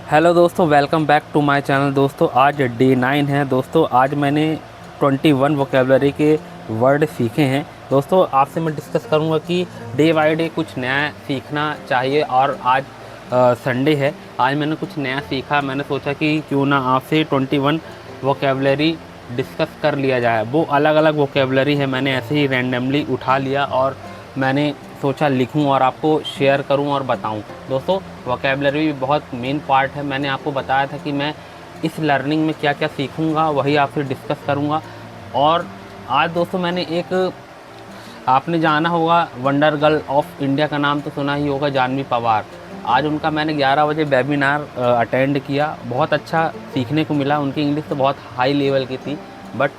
Hello दोस्तों, welcome back to my channel. दोस्तों आज डे 9 है। दोस्तों आज मैंने 21 वोकेबलरी के वर्ड सीखे हैं। दोस्तों आपसे मैं डिस्कस करूंगा कि डे बाय डे कुछ नया सीखना चाहिए। और आज संडे है, आज मैंने कुछ नया सीखा। मैंने सोचा कि क्यों ना आपसे 21 वोकेबलरी डिस्कस कर लिया जाए। वो अलग अलग वोकेबलरी है, मैंने ऐसे ही रैंडमली उठा लिया और मैंने सोचा लिखूं और आपको शेयर करूं और बताऊं। दोस्तों वोकेबलरी भी बहुत मेन पार्ट है। मैंने आपको बताया था कि मैं इस लर्निंग में क्या क्या सीखूंगा, वही आपसे डिस्कस करूंगा। और आज दोस्तों मैंने एक, आपने जाना होगा वंडर गर्ल ऑफ इंडिया का नाम तो सुना ही होगा, जानवी पवार। आज उनका मैंने 11 बजे वेबिनार अटेंड किया। बहुत अच्छा सीखने को मिला। उनकी इंग्लिश तो बहुत हाई लेवल की थी, बट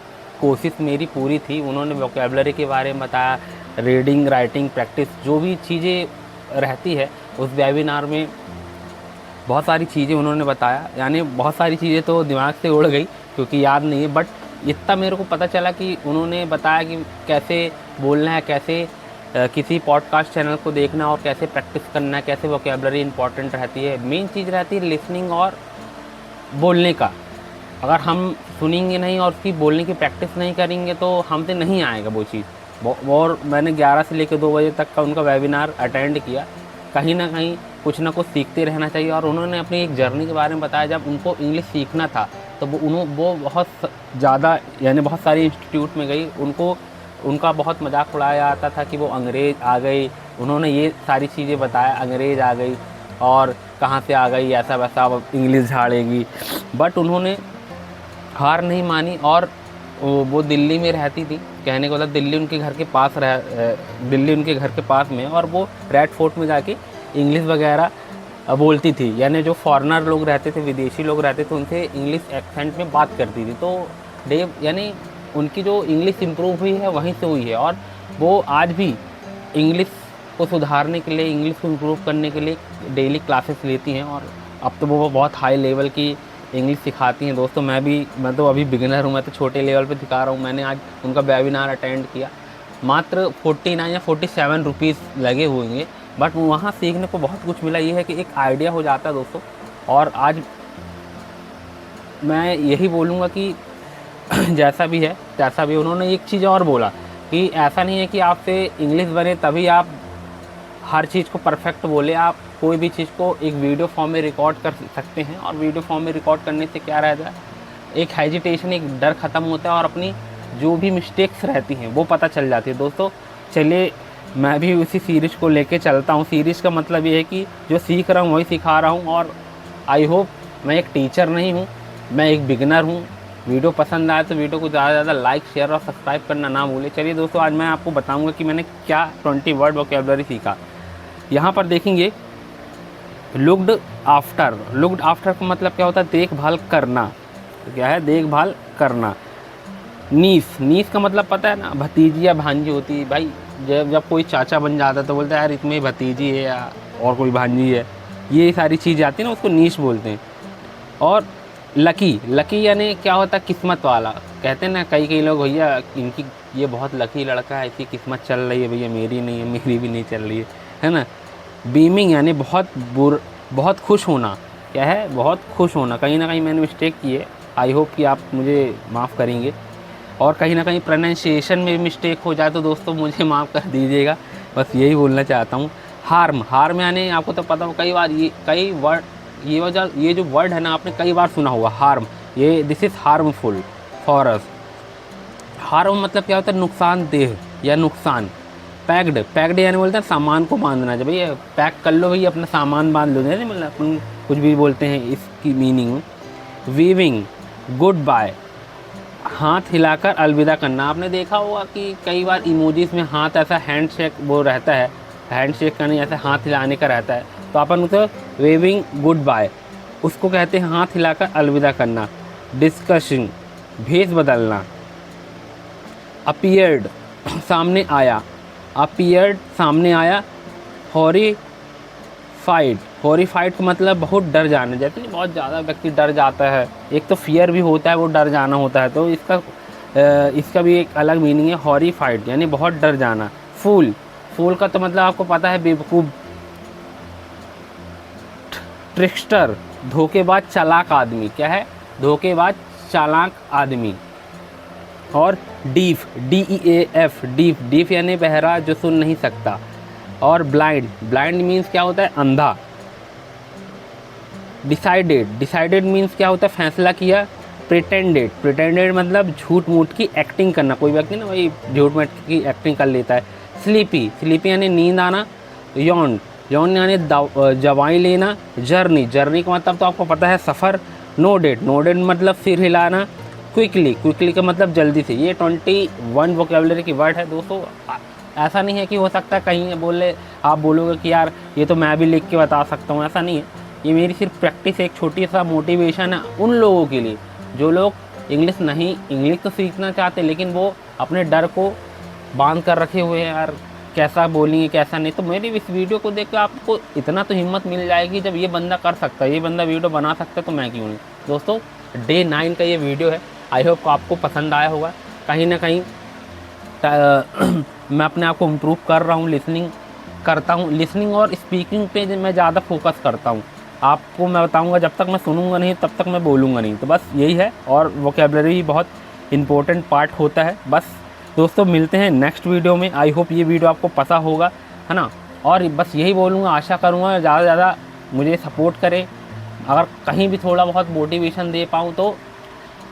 कोशिश मेरी पूरी थी। उन्होंने वोकेबलरी के बारे में बताया, रीडिंग राइटिंग प्रैक्टिस जो भी चीज़ें रहती है उस वेबिनार में बहुत सारी चीज़ें उन्होंने बताया। यानी बहुत सारी चीज़ें तो दिमाग से उड़ गई क्योंकि याद नहीं है, बट इतना मेरे को पता चला कि उन्होंने बताया कि कैसे बोलना है, कैसे किसी पॉडकास्ट चैनल को देखना और कैसे प्रैक्टिस करना है, कैसे वोकेबलरी इंपॉर्टेंट रहती है। मेन चीज़ रहती है लिसनिंग और बोलने का। अगर हम सुनेंगे नहीं और उसकी बोलने की प्रैक्टिस नहीं करेंगे तो हमसे नहीं आएगा वो चीज़। और मैंने 11 से लेकर 2 बजे तक का उनका वेबिनार अटेंड किया। कहीं ना कहीं कुछ ना कुछ सीखते रहना चाहिए। और उन्होंने अपनी एक जर्नी के बारे में बताया। जब उनको इंग्लिश सीखना था तो वो बहुत ज़्यादा, यानी बहुत सारी इंस्टीट्यूट में गई। उनको उनका बहुत मजाक उड़ाया जाता था कि वो अंग्रेज़ आ गई। उन्होंने ये सारी चीज़ें बताया, अंग्रेज़ आ गई और कहाँ से आ गई, ऐसा वैसा, अब इंग्लिश झाड़ेगी। बट उन्होंने हार नहीं मानी और वो दिल्ली में रहती थी। कहने को मतलब दिल्ली उनके घर के पास दिल्ली उनके घर के पास में है। और वो रेड फोर्ट में जाके इंग्लिश वगैरह बोलती थी। यानी जो फॉरेनर लोग रहते थे, विदेशी लोग रहते थे, उनसे इंग्लिश एक्सेंट में बात करती थी। तो यानी उनकी जो इंग्लिश इम्प्रूव हुई है वहीं से हुई है। और वो आज भी इंग्लिश को सुधारने के लिए, इंग्लिश को इम्प्रूव करने के लिए डेली क्लासेस लेती हैं। और अब तो वो बहुत हाई लेवल की इंग्लिश सिखाती हैं। दोस्तों मैं तो अभी बिगिनर हूँ, मैं तो छोटे लेवल पे सिखा रहा हूँ। मैंने आज उनका वेबिनार अटेंड किया। मात्र 49 या 47 रुपीज़ लगे हुए, बट वहाँ सीखने को बहुत कुछ मिला। ये है कि एक आइडिया हो जाता है दोस्तों। और आज मैं यही बोलूँगा कि जैसा भी है तैसा भी। उन्होंने एक चीज़ और बोला कि ऐसा नहीं है कि आपसे इंग्लिश बने तभी आप हर चीज़ को परफेक्ट बोले। आप कोई भी चीज़ को एक वीडियो फॉर्म में रिकॉर्ड कर सकते हैं। और वीडियो फॉर्म में रिकॉर्ड करने से क्या रहता है, एक हेजिटेशन, एक डर ख़त्म होता है और अपनी जो भी मिस्टेक्स रहती हैं वो पता चल जाती है। दोस्तों चलिए मैं भी उसी सीरीज़ को लेके चलता हूँ। सीरीज़ का मतलब ये है कि जो सीख रहा हूँ वही सिखा रहा हूँ। और आई होप, मैं एक टीचर नहीं हूँ, मैं एक बिगनर हूँ। वीडियो पसंद आए तो वीडियो को ज़्यादा से ज़्यादा लाइक, शेयर और सब्सक्राइब करना ना भूलें। चलिए दोस्तों, आज मैं आपको बताऊँगा कि मैंने क्या 20 वर्ड वोकेबलरी सीखा। यहाँ पर देखेंगे लुक्ड आफ्टर। लुक्ड आफ्टर का मतलब क्या होता है, देखभाल करना। तो क्या है, देखभाल करना। नीस, नीस का मतलब पता है ना, भतीजी या भांजी होती है। भाई जब कोई चाचा बन जाता है तो बोलता है यार इसमें भतीजी है या और कोई भांजी है। ये सारी चीज़ आती है ना, उसको नीस बोलते हैं। और लकी, लकी यानी क्या होता है, किस्मत वाला। कहते हैं ना कई कई लोग, भैया इनकी ये बहुत लकी लड़का है, इसकी किस्मत चल रही है। भैया मेरी नहीं है, मेरी भी नहीं चल रही है ना। बीमिंग यानी बहुत खुश होना। क्या है, बहुत खुश होना। कहीं ना कहीं मैंने मिस्टेक की है, आई होप कि आप मुझे माफ़ करेंगे। और कहीं ना कहीं प्रोनाउंसिएशन में मिस्टेक हो जाए तो दोस्तों मुझे माफ़ कर दीजिएगा, बस यही बोलना चाहता हूँ। हार्म, हार्म यानी आपको तो पता हो, कई बार कई वर्ड, ये जो वर्ड है ना, आपने कई बार सुना होगा, हार्म। ये this is harmful for us. Harm मतलब क्या होता है, नुकसानदेह या नुकसान। पैक्ड, पैक्ड यानी बोलते हैं सामान को बांधना। जब भैया पैक कर लो, भैया अपना सामान बांध लो, नहीं मतलब अपन कुछ भी बोलते हैं इसकी मीनिंग। वीविंग, गुड बाय, हाथ हिलाकर अलविदा करना। आपने देखा होगा कि कई बार इमोजीज में हाथ ऐसा हैंड शेक वो रहता है, हैंड शेक का नहीं, ऐसा हाथ हिलाने का रहता है। तो अपन उसे वेविंग गुड बाय, उसको कहते हैं हाथ हिलाकर अलविदा करना। डिस्कशिंग, भेस बदलना। अपीयर्ड, सामने आया, अपीयर्ड सामने आया। हॉरीफाइड, हॉरीफाइड का मतलब बहुत डर जाना। जैसे बहुत ज़्यादा व्यक्ति डर जाता है, एक तो फियर भी होता है, वो डर जाना होता है। तो इसका भी एक अलग मीनिंग है, हॉरीफाइड यानी बहुत डर जाना। फूल, फूल का तो मतलब आपको पता है बेवकूफ़। ट्रिक्स्टर, धोखेबाज चालाक आदमी, क्या है? धोखेबाज चालाक आदमी। और डीफ, DEAF, डीफ, डीफ यानी बहरा जो सुन नहीं सकता। और ब्लाइंड, ब्लाइंड मीन्स क्या होता है? अंधा। डिसाइडेड, डिसाइडेड मीन्स क्या होता है? फैसला किया। प्रिटेंडेड, प्रिटेंडेड मतलब झूठ मूठ की एक्टिंग करना, कोई व्यक्ति ना वही झूठ मूठ की एक्टिंग कर लेता है। स्लीपी, स्लीपी यानी नींद आना। यौन, यौन यानी दवाई लेना। जर्नी, जर्नी का मतलब तो आपको पता है सफ़र। नोडेड, नोडेड मतलब सिर हिलाना। क्विकली, क्विकली का मतलब जल्दी से। ये 21 वोकेबलरी की वर्ड है दोस्तों। ऐसा नहीं है कि हो सकता है कहीं बोले आप बोलोगे कि यार ये तो मैं भी लिख के बता सकता हूँ, ऐसा नहीं है। ये मेरी सिर्फ प्रैक्टिस, एक छोटी सा मोटिवेशन है उन लोगों के लिए जो लोग इंग्लिश तो सीखना चाहते लेकिन वो अपने डर को बांध कर रखे हुए हैं, यार कैसा बोलेंगे कैसा नहीं। तो मेरी इस वीडियो को देख कर आपको इतना तो हिम्मत मिल जाएगी, जब ये बंदा कर सकता है, ये बंदा वीडियो बना सकता है, तो मैं क्यों नहीं। दोस्तों डे 9 का ये वीडियो है, आई होप आपको पसंद आया होगा। कहीं ना कहीं मैं अपने आप को इम्प्रूव कर रहा हूँ, लिसनिंग करता हूँ, लिसनिंग और स्पीकिंग पे मैं ज़्यादा फोकस करता हूँ। आपको मैं बताऊँगा, जब तक मैं सुनूंगा नहीं तब तक मैं बोलूँगा नहीं, तो बस यही है। और वोकेबलरी बहुत इंपॉर्टेंट पार्ट होता है। बस दोस्तों मिलते हैं नेक्स्ट वीडियो में। आई होप ये वीडियो आपको पता होगा, है ना। और बस यही बोलूँगा, आशा करूँगा ज़्यादा से ज़्यादा मुझे सपोर्ट करें। अगर कहीं भी थोड़ा बहुत मोटिवेशन दे पाऊँ तो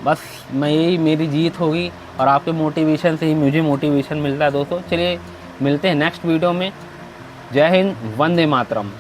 बस मैं यही मेरी जीत होगी। और आपके मोटिवेशन से ही मुझे मोटिवेशन मिलता है दोस्तों। चलिए मिलते हैं नेक्स्ट वीडियो में। जय हिंद, वंदे मातरम।